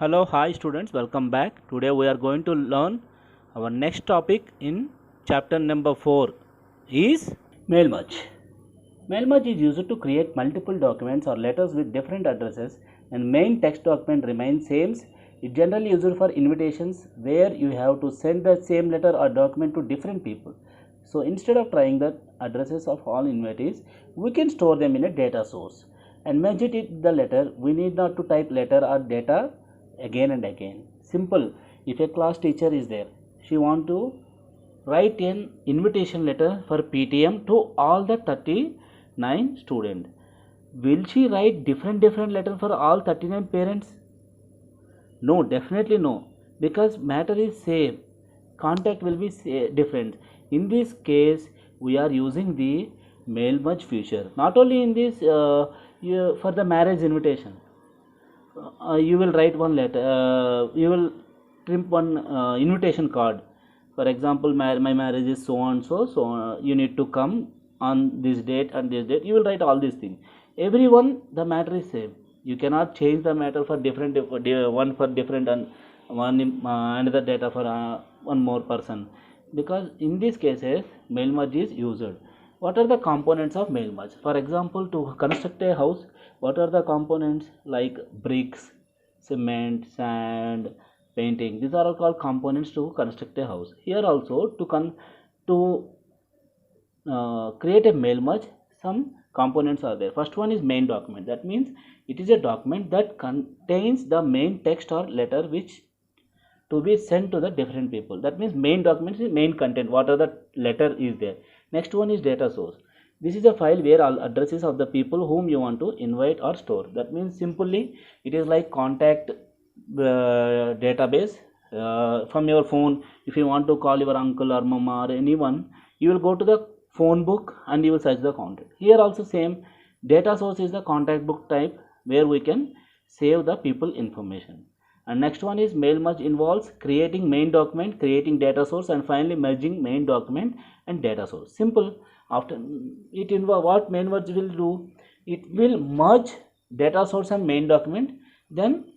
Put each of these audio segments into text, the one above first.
Hello, hi students, welcome back. Today we are going to learn our next topic in chapter number 4 is mail merge. Mail merge is used to create multiple documents or letters with different addresses and main text document remains same. It generally used for invitations where you have to send the same letter or document to different people. So instead of trying the addresses of all invitees, we can store them in a data source and merge it in the letter. We need not to type letter or data again and again. Simple. If a class teacher is there, she want to write an invitation letter for PTM to all the 39 students. Will she write different letter for all 39 parents? No, definitely no, because matter is same, contact will be different. In this case we are using the mail merge feature. Not only in this, for the marriage invitation, you will write one letter, you will trim one invitation card. For example, my marriage is so and so, you need to come on this date and this date. You will write all these things. Everyone, the matter is same. You cannot change the matter for different, one for different and one another data for one more person, because in these cases mail merge is used. What are the components of mail merge? For example, to construct a house, what are the components? Like bricks, cement, sand, painting. These are all called components to construct a house. Here also, to create a mail merge, some components are there. First one is main document. That means it is a document that contains the main text or letter which to be sent to the different people. That means main document is main content, what are the letter is there. Next one is data source. This is a file where all addresses of the people whom you want to invite or store. That means simply it is like contact database. From your phone, if you want to call your uncle or mama or anyone, you will go to the phone book and you will search the contact. Here also same, data source is the contact book type where we can save the people information. And next one is mail merge, involves creating main document, creating data source, and finally merging main document and data source. Simple. After it involve, what mail merge will do, it will merge data source and main document, then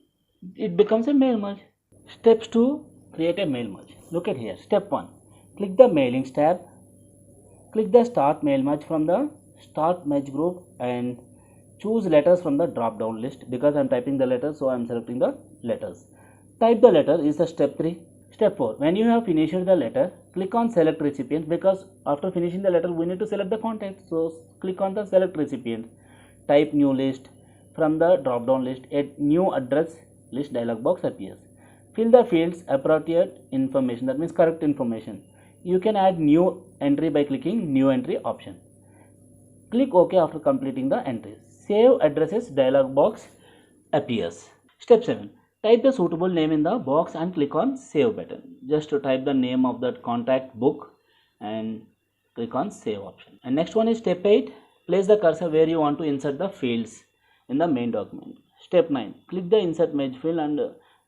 it becomes a mail merge. Steps to create a mail merge. Look at here. Step 1, click the mailings tab, click the start mail merge from the start merge group and choose letters from the drop down list. Because I am typing the letters, so I am selecting the letters. Type the letter is the step 3. Step 4, when you have finished the letter, click on select recipient, because after finishing the letter we need to select the contact, so click on the select recipient. Type new list from the drop down list. A new address list dialog box appears. Fill the fields appropriate information, that means correct information. You can add new entry by clicking new entry option. Click OK after completing the entries. Save addresses dialog box appears. Step 7, type the suitable name in the box and click on save button. Just to type the name of that contact book and click on save option. And next one is step 8, place the cursor where you want to insert the fields in the main document. Step 9, click the insert merge field and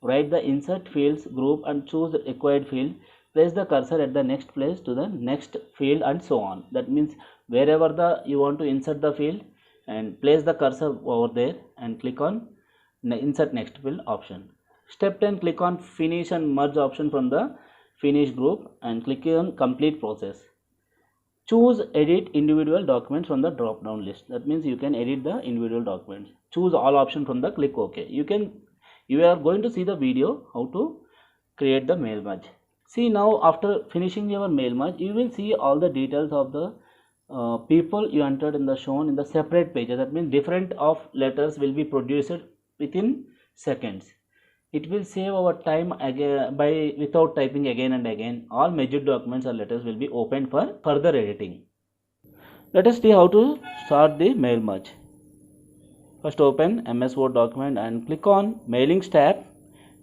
write the insert fields group and choose the required field. Place the cursor at the next place to the next field and so on. That means wherever you want to insert the field, and place the cursor over there and click on insert next field option. Step 10, click on finish and merge option from the finish group and click on complete process. Choose edit individual documents from the drop down list. That means you can edit the individual documents. Choose all option from the click OK. You are going to see the video how to create the mail merge. See, now after finishing your mail merge, you will see all the details of the people you entered in the shown in the separate pages. That means different of letters will be produced within seconds. It will save our time again without typing again and again. All major documents or letters will be opened for further editing. Let us see how to start the mail merge. First open MS Word document and click on mailings tab,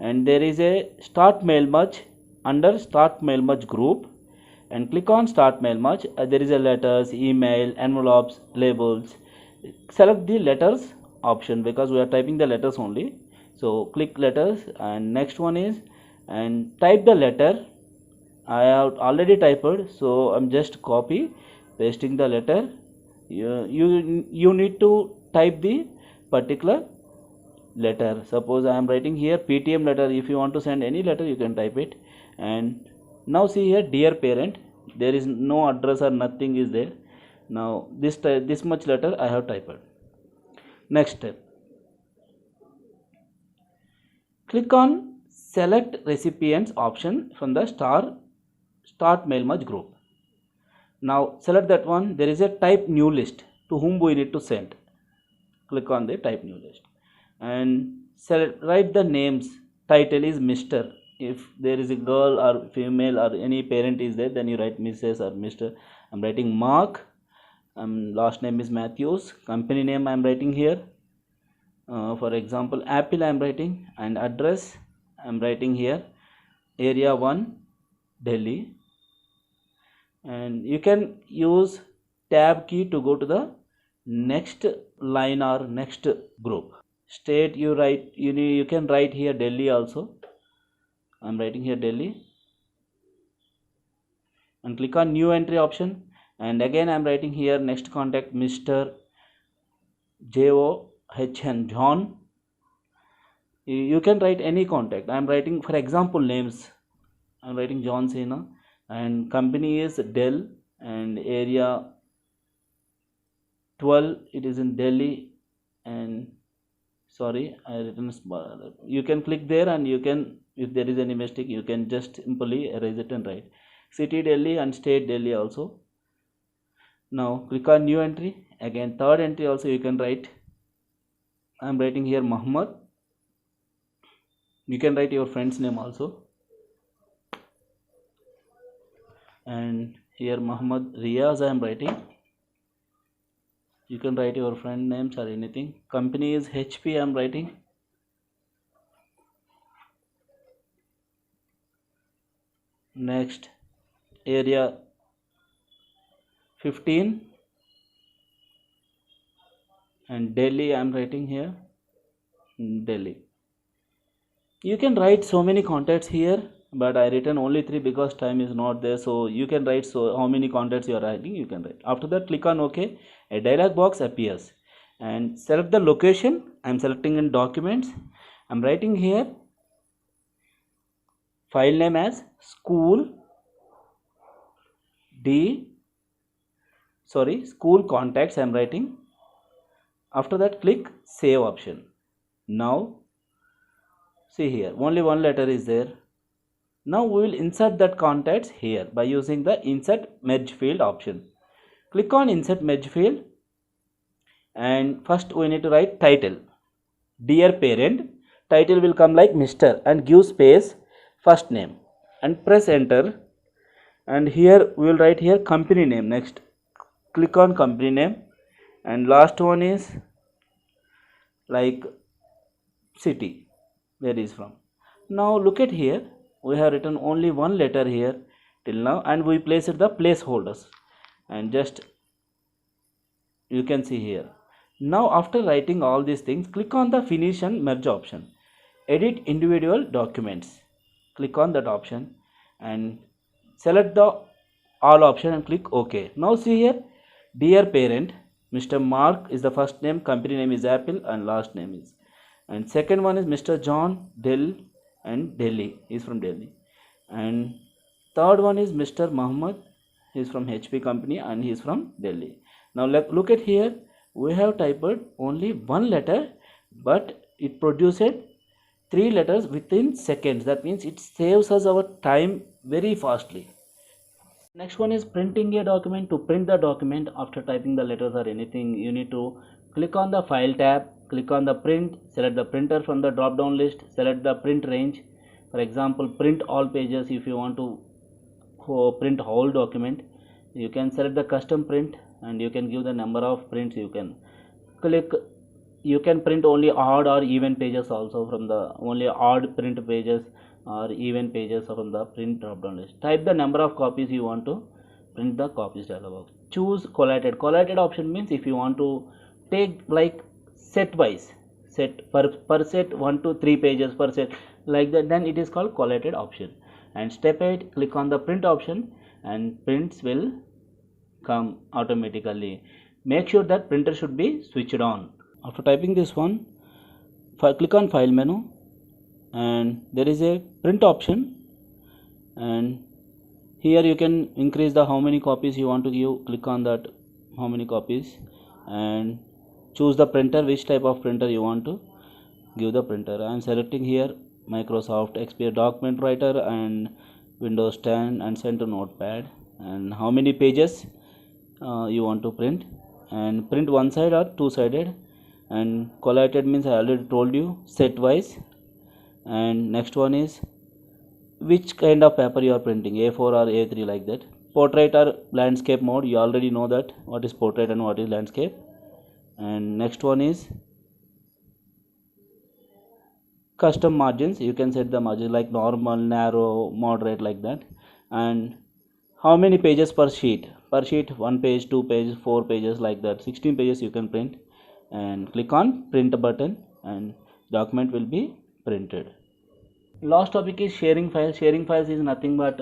and there is a start mail merge under start mail merge group, and click on start mail merge. There is a letters, email, envelopes, labels. Select the letters option because we are typing the letters only, so click letters. And next one is, and type the letter. I have already typed, so I'm just copy pasting the letter. You need to type the particular letter. Suppose I am writing here PTM letter. If you want to send any letter, you can type it. And now see here, dear parent, there is no address or nothing is there. Now this much letter I have typed. Next step, click on select recipients option from the start mail merge group. Now select that one. There is a type new list to whom we need to send. Click on the type new list and write the names. Title is Mr. If there is a girl or female or any parent is there, then you write Mrs. or Mr. I'm writing Mark. Last name is Matthews. Company name I'm writing here. For example, Apple I'm writing, and address I'm writing here, area 1, Delhi. And you can use tab key to go to the next line or next group. State you can write here Delhi also. I'm writing here Delhi and click on new entry option, and again I'm writing here next contact Mr. John, John. You can write any contact. I'm writing for example names. I'm writing John Cena, and company is Dell, and area 12, it is in Delhi. And sorry, I written, you can click there, and you can, if there is any mistake, you can just simply erase it and write city Delhi and state Delhi also. Now click on new entry. Again third entry also you can write. I'm writing here Muhammad. You can write your friend's name also, and here Muhammad Riyaz I am writing. You can write your friend names or anything. Company is HP I am writing. Next, area 15 and Delhi I am writing here, Delhi. You can write so many contacts here, but I written only 3 because time is not there. So you can write, so how many contacts you are writing, you can write. After that click on OK. A dialog box appears and select the location. I am selecting in documents. I am writing here file name as school contacts I am writing. After that click save option. Now see here, only one letter is there. Now we will insert that contacts here by using the insert merge field option. Click on insert merge field, and first we need to write title, dear parent. Title will come like Mr. and give space first name and press enter, and here we will write here company name. Next click on company name, and last one is like city where is from. Now look at here, we have written only one letter here till now, and we placed the placeholders, and just you can see here. Now after writing all these things, click on the finish and merge option, edit individual documents. Click on that option and select the all option and click OK. Now see here, dear parent, Mr. Mark is the first name, company name is Apple, and last name is, and second one is Mr. John Dell, and Delhi, he is from Delhi, and third one is Mr. Muhammad, he is from HP company and he is from Delhi. Now look at here, we have typed only one letter, but it produced 3 letters within seconds. That means it saves us our time very fastly. Next one is printing a document. To print the document after typing the letters or anything, you need to click on the file tab, click on the print, select the printer from the drop down list, select the print range. For example, print all pages. If you want to print whole document, you can select the custom print, and you can give the number of prints. You can click, you can print only odd or even pages also from the only odd print pages or even pages from the print drop down list. Type the number of copies you want to print the copies dialog box. Choose collated. Collated option means if you want to take like set wise, set per set 1 to 3 pages per set, like that, then it is called collated option. And step 8, click on the print option and prints will come automatically. Make sure that printer should be switched on. After typing this one, click on file menu, and there is a print option, and here you can increase the how many copies you want to give. Click on that how many copies and choose the printer, which type of printer you want to give the printer. I am selecting here Microsoft XP document writer and Windows 10 and send to Notepad, and how many pages you want to print, and print one side or two-sided, and collated means I already told you, set wise. And next one is which kind of paper you are printing, A4 or A3, like that. Portrait or landscape mode, you already know that what is portrait and what is landscape. And next one is custom margins, you can set the margin like normal, narrow, moderate, like that. And how many pages per sheet, 1 page, 2 pages, 4 pages, like that. 16 pages you can print, and click on print button and document will be printed. Last topic is sharing files. Sharing files is nothing but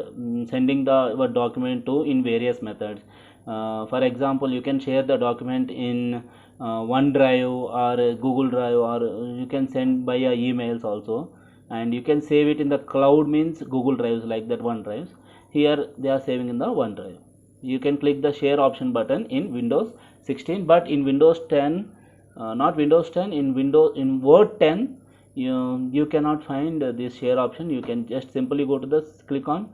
sending the document to in various methods. For example, you can share the document in OneDrive or Google Drive, or you can send by emails also, and you can save it in the cloud, means Google Drives, like that OneDrives. Here they are saving in the OneDrive. You can click the share option button in Windows 16, but in Windows 10, not Windows 10, in Word 10, you cannot find this share option. You can just simply go to the click on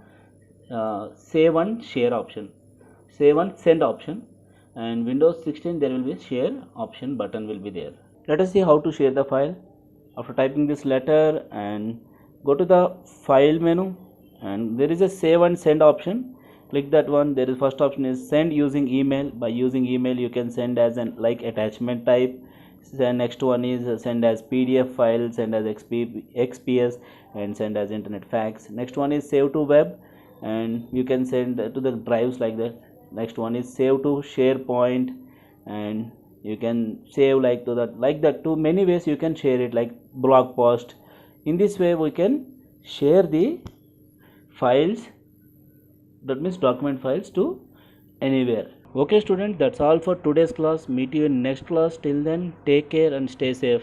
save and share option, save and send option, and Windows 16 there will be share option button will be there. Let us see how to share the file. After typing this letter, and go to the file menu, and there is a save and send option. Click that one. There is first option is send using email. By using email you can send as an like attachment type. The next one is send as PDF file, send as XPS, and send as internet fax. Next one is save to web, and you can send to the drives, like that. Next one is save to SharePoint, and you can save like that to many ways you can share it, like blog post. In this way we can share the files, that means document files, to anywhere. Okay students, that's all for today's class. Meet you in next class. Till then, take care and stay safe.